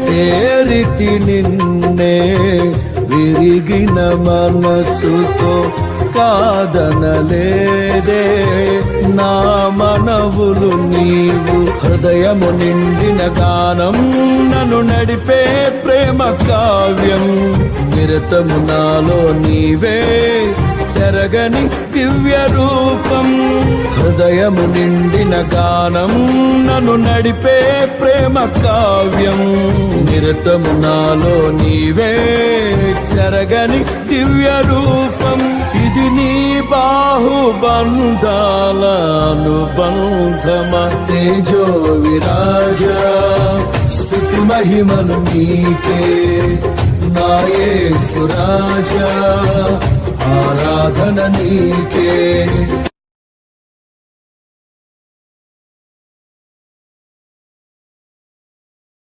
చేరితి నిన్నే విరిగిన మనసుతో కాదనలేదే నా మనవులు నీవు. హృదయము నిండిన గానం నన్ను నడిపే ప్రేమ కావ్యం. నిరతము నాలో నీవే చెరగని దివ్య రూపం. హృదయము నిండిన గానం నన్ను నడిపే ప్రేమ కావ్యం. నిరతము నాలో నీవే చెరగని దివ్య రూపం. ఇది నీ బాహుబంధాల అనుబంధమ. తేజో విరాజ స్తుతి మహిమను నీకే నా యేసు రాజా, ఆరాధన నీకే.